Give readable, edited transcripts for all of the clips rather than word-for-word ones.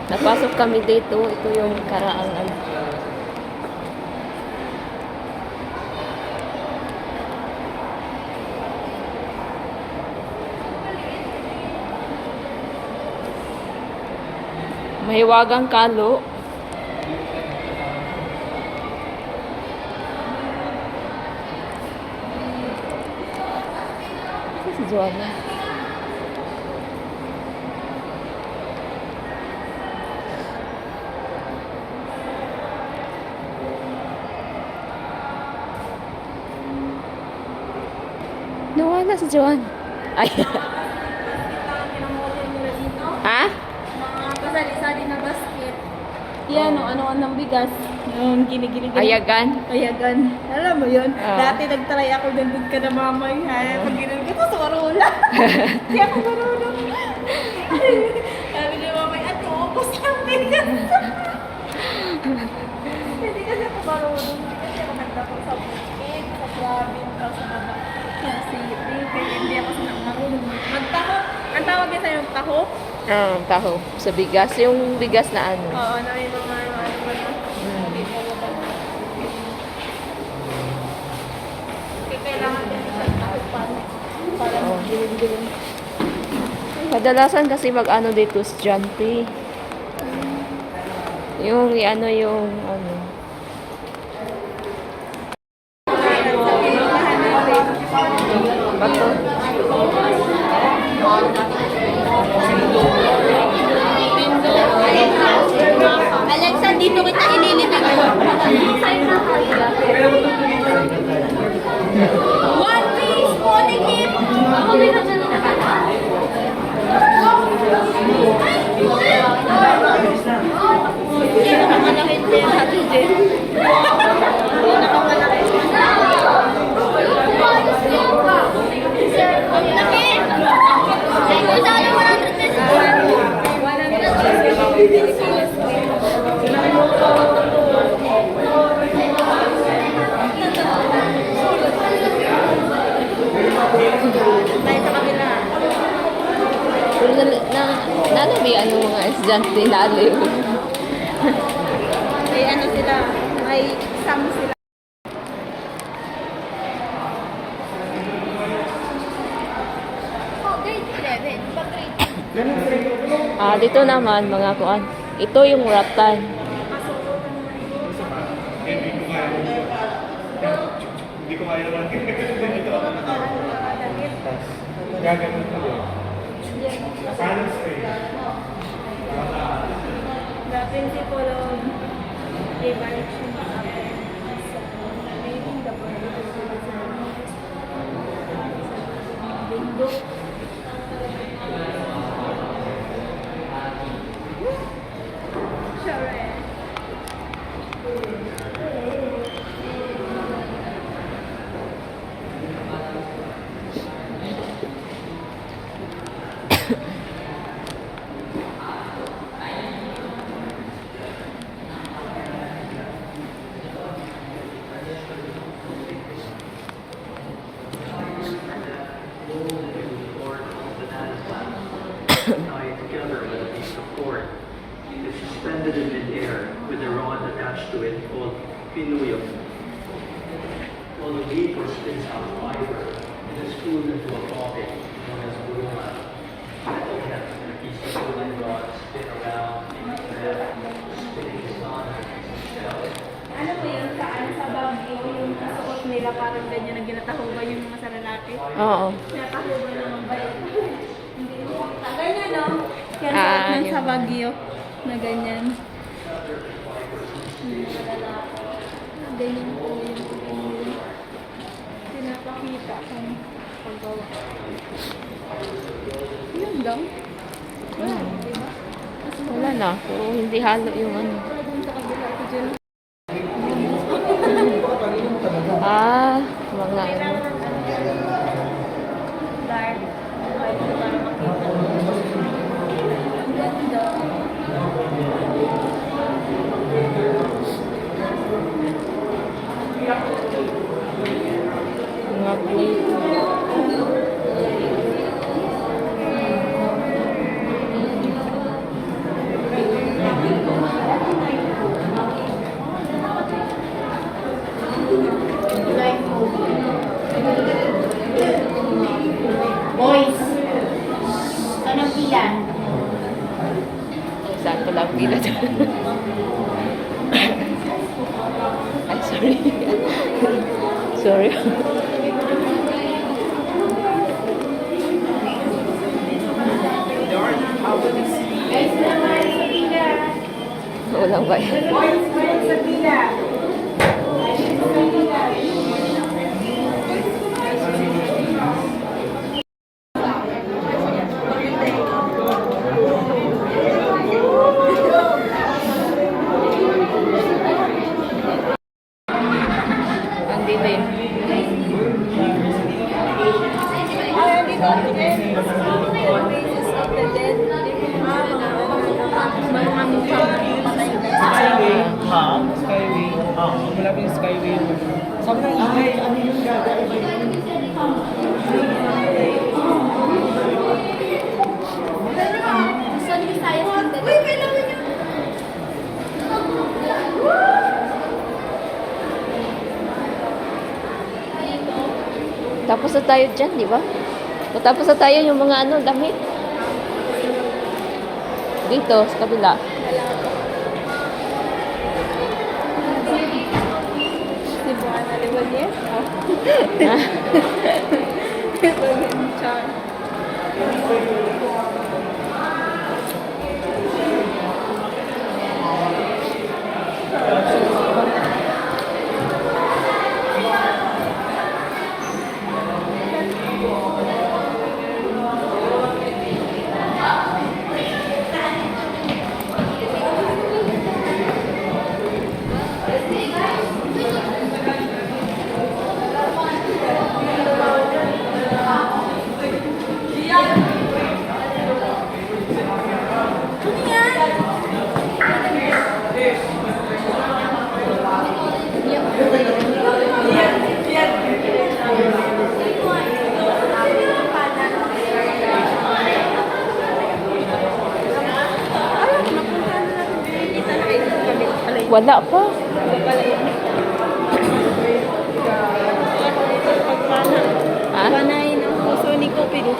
Napasok kami dito. Ito yung karaang ano. Mahiwagang kalo. Ito si Joanna. Nawala si Joanna. Ay. Ha? Mga pasali-sali na basket. Yan, ano ng bigas. Yung ginigilig. Ayagan. Ayagan. Alam mo yun? Ah. Dati nagtry ako doon ka na mamay. Pag ginilig ko, sa marula. Kaya ako marunong. Sabi ni mamay, ato, upos lang bigas. Hindi kasi ako marunong. Hindi kasi ako nagtapos sa bukid, sa province, sa baba. Sa city. Kaya hindi ako marunong. Magtaho. Ang tawag niya sa'yo, taho? Taho. Sa bigas. Yung bigas na ano. Oo, na may mga ano ba na? Kaya kailangan din sa takupan para magdilim-dilim. Kadalasan kasi mag-ano dito estudyante. Yung ano yung ano. Bato. Alexa, dito kita ililibig mo. One piece, pony hip. Ako may nandiyan na hindi nakamalakit din natin din. Hindi nakamalakit. Ang laki! Ay, kung saan 100 pesos. Tayo sa kabila. Nalabihan yung mga estudyante lalo. May ano sila, may exam sila. Oh, grade 11. Ba grade Dito naman mga kuan. Ito yung ratan. Hindi ko kaya naman. Gaganon ko din. Paano sa'yo? The principle of evaluation tied together with a piece of cord. It is suspended in midair with a rod attached to it called pinuyok. While the vapor spins out fiber, it is cooled into a topic known as buruma. Metal heads and a piece of wooden rod spin around in the spinning sun shell. Ano po yun sa Baguio, yung kasuot nila parang ganyan na ginatahuban yung mga sa lalaki? Oo. Ginatahuban naman ba yun? Hindi mo. Ganyan no? Yan Yun. sa Baguio na ganyan. Ganyan po yung pinapakita kung paggawa. Yun lang. Wala, diba? Wala na. Puro hindi halo yung ano. Doon sa kabila ko dyan. Mga ano. Dark. Para makita. Ang ganda. Mga plate. Dila. Ay, sorry. Sorry. Walang bayad. Ang dilim. Ay, dito. Faces of the dead. Mga mukha patay na. Skyway, ha? Skyway. Malapit yung Skyway. Sobrang ingay. Ano yung gagawin? Tapos na tayo dyan, di ba? O tapos na tayo yung mga ano, damit. Dito, sa kabila. Si Buana Liwalier? Ha? Ito yung char. Wala pa. Ha? Panayin ang puso ni Cupido.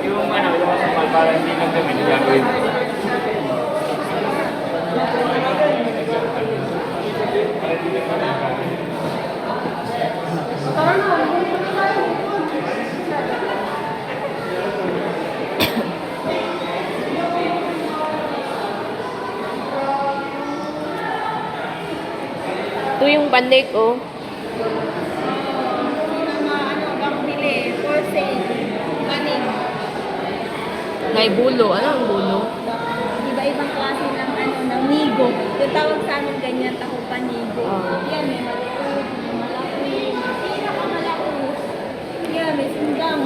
Yung ano, yung masakal, parang hindi lang kami gagawin. Ito yung pandik, oh. Bang bili, for sale, kanin. May bulo. Ano ang bulo? Iba-ibang klase ng ng nigo. Yung tawag sa amin ganyan, tako panigo. Yan, may maliit, may malaki, may pinakamalaki. Yan, may sunggang.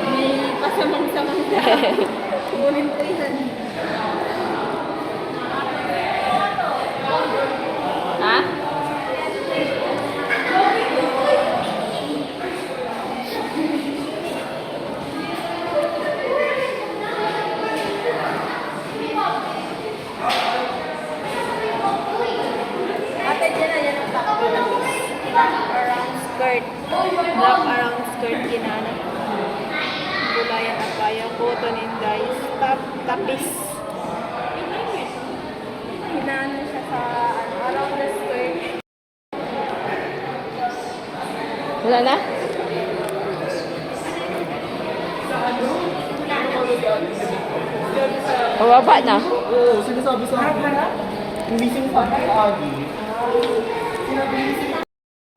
May pasamang-samang ka. Bulin ko yan. Ha? Ate, dyan na yan ang takbo ng around skirt. Wrap around skirt ginana. Gulayan at kaya, cotton and dyes. Tapis. Hinano siya sa around the skirt. Wala na? Pababa na. Oo, sinasabi sa akin. Hindi sinasabi sa akin.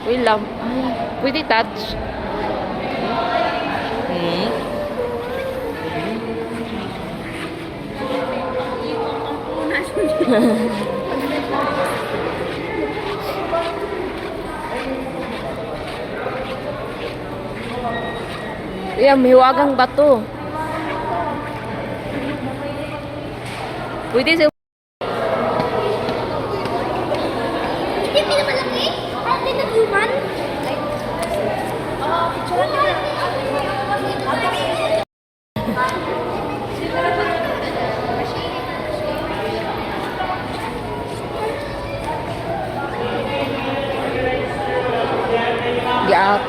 Wait lang. Pwede touch. Hmm. Yan, mahiwagang bato. Pwede sa... Hindi pinamalaki. Hindi nag-human. Oo, picturean nyo lang.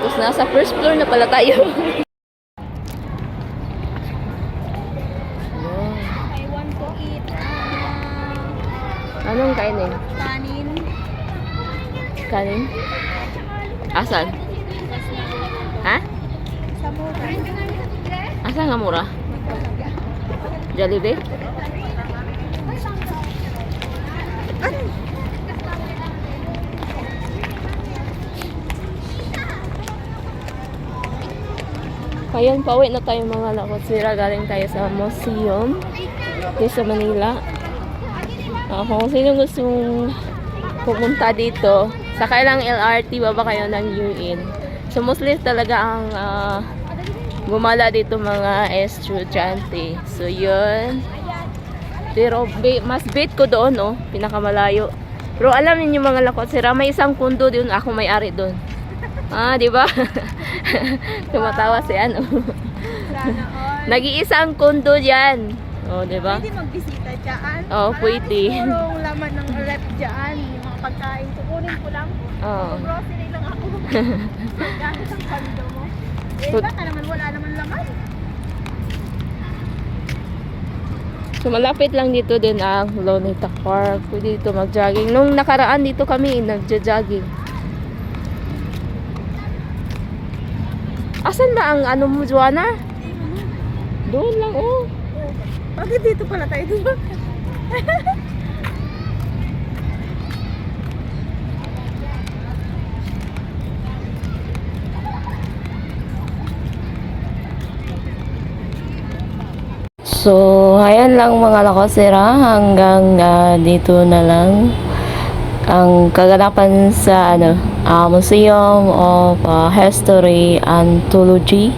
Tapos nasa first floor na pala tayo. I want to eat Anong kainin? kanin. Kanin? Asan? Ha? Sa mura. Asan nga mura? Jollibee? Ayan, pauwi na tayo mga lakotsira. Galing tayo sa museum dito sa Manila. Kung sino gustong pumunta dito, sakay lang LRT, baba kayo ng UIN. So, mostly talaga ang gumala dito mga estudyante. So, yun. Pero, mas bait ko doon, no? Pinakamalayo. Pero alam niyo mga lakotsira, may isang kundo doon. Ako may-ari doon. Di ba? Tumatawa si ano. Sana all. Nag-iisang kundo diyan. Di ba? Pwede magbisita dyan. Pwede. Puro laman ng rep dyan. Yung mga pagkain. Kukunin ko lang. Grocery lang ako. Gamit ang kondo mo. Baka naman wala naman laman. So, malapit lang dito din ang Luneta Park. Pwede dito mag-jogging. Nung nakaraan dito kami, nagja-jogging. Asan ba ang ano mo, Joanna? Doon lang, Bakit dito pala tayo doon? So, ayan lang mga lakosera. Hanggang dito na lang ang kaganapan sa Museum of History Anthology.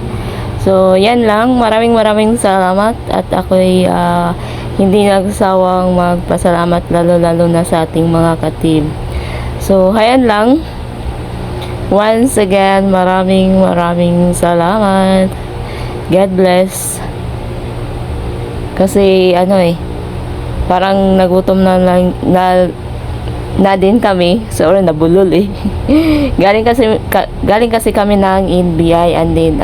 So, yan lang. Maraming salamat at ako'y hindi nagsawang magpasalamat lalo na sa ating mga katib. So, ayan lang. Once again, maraming salamat. God bless. Kasi parang nagutom na din kami. So, nabulol galing kasi kami ng NBI and then